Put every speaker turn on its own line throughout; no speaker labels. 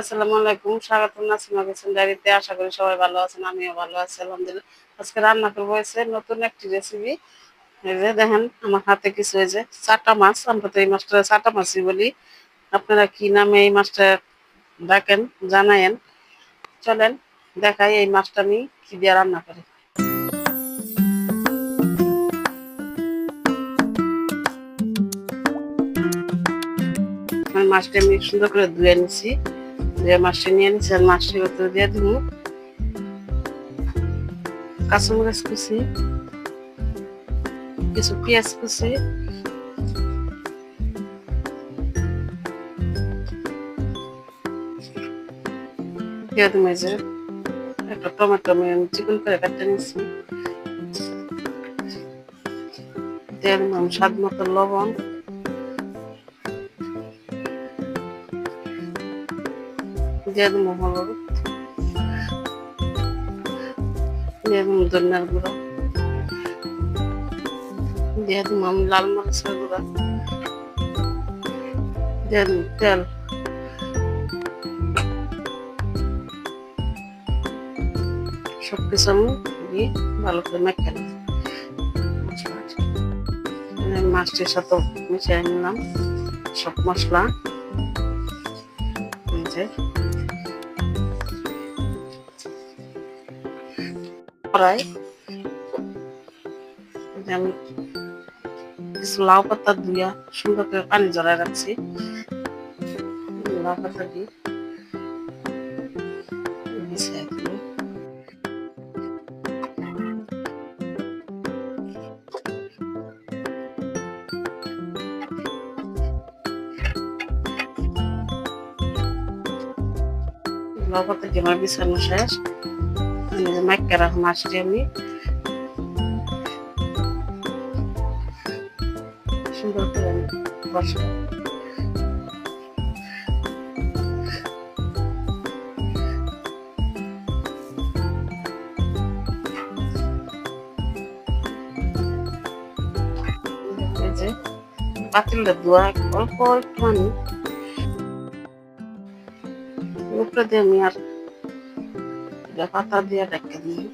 আসসালামু আলাইকুম, স্বাগতম নাসিমা কিচেন ডায়েরিতে। আশা করি সবাই ভালো আছেন, আমিও ভালো আছি আলহামদুলিল্লাহ। আজকে রান্না করবো হয়েছে নতুন একটি রেসিপি। এই যে দেখেন আমার হাতে কিছু হয়েছে চাটা মাছ, আমরা তো এই মাছটা চাটা মাছই বলি। আপনারা কি নামে এই মাছটা ডাকেন জানায়েন। চলেন দেখাই এই মাছটা আমি কি দিয়ে রান্না করি। মাছটা আমি সুন্দর করে ধুয়ে নিচ্ছি, ধুয়ে মাছটা নিয়ে নিচ্ছি আর মাছটির ভিতরে দিয়ে দিব কাঁচামরিচ কুচি, কিছু পেঁয়াজ কুচি, দিয়ে দিব এই যে একটা টমেটো আমি চিকন করে কাটতে নিচ্ছি, দিয়ে দিলাম স্বাদ মতো লবণ, দিয়ে দিব হলুদ, দিয়ে দিব ধনিয়ার গুঁড়ো, দিয়ে দিব আমি লাল মরিচের গুঁড়া, দিয়ে দিব তেল, সবকিছু আমি দিয়ে ভালো করে মেখে নিই। মাছটির সাথে মিশিয়ে নিলাম সব মশলা। কড়াই আমি কিছু লাউ পাতা ধুইয়া সুন্দর করে পানি জড়ায় রাখছি, লাউ পাতা দিয়ে মিশিয়ে দিই। লাউ পাতা দিয়ে আমার বিছানো শেষ। মাইকা রাখা মাছটি আমি সুন্দর করে বসাই। এই যে পাতিলটা ধোয়া অল্প একটু পানি উপরে দিয়ে আমি আর পাতা দিয়ে রেখে দিই।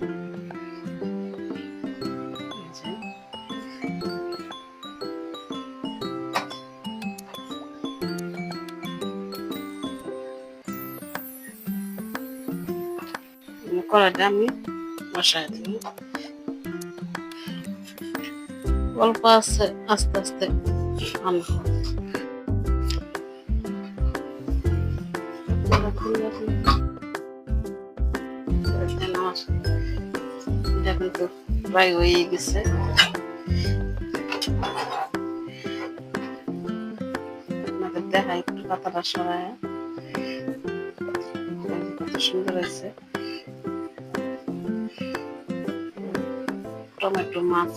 কড়াইটা আমি বসাই দিই, অল্প আছে আস্তে আস্তে আনবো। এটা কিন্তু প্রায় হয়ে গেছে, আপনাদের দেখা একটু পাতাটা সরায় কত সুন্দর হয়েছে। টমেটো মাছ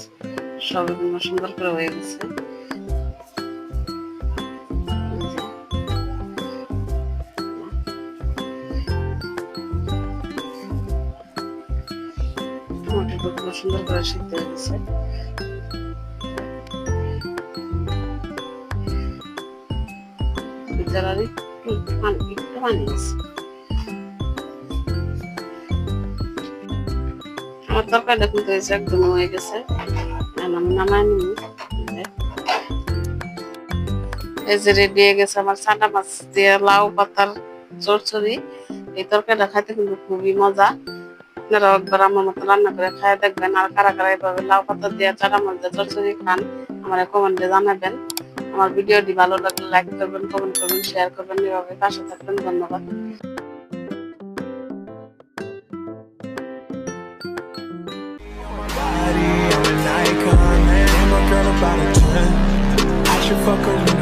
সব সুন্দর করে হয়ে গেছে। টমেটোগুলো সুন্দর করে সিদ্ধ হয়ে গেছে। ভিতরে আর একটু পানি আছে। আমার তরকারিটা কিন্তু একদম হয়ে গেছে, আমি নামাই নিই। এই যে রেডি হয়ে গেছে আমার চাটা মাছ দিয়ে লাউ পাতার চচ্চড়ি। এই তরকারিটা খাইতে কিন্তু খুবই মজা। আপনারা একবার আমার মতো রান্না করে খাই দেখবেন। আর কারা কারা এভাবে লাউ পাতা দিয়ে চাটা মাছ দিয়ে চচ্চড়ি খান আমার কমেন্টে জানাবেন। আমার ভিডিওটি ভালো লাগলে লাইক করবেন, কমেন্ট করবেন, শেয়ার করবেন, এভাবে পাশে থাকবেন। ধন্যবাদ।
Girl about a 10. I should fuck her.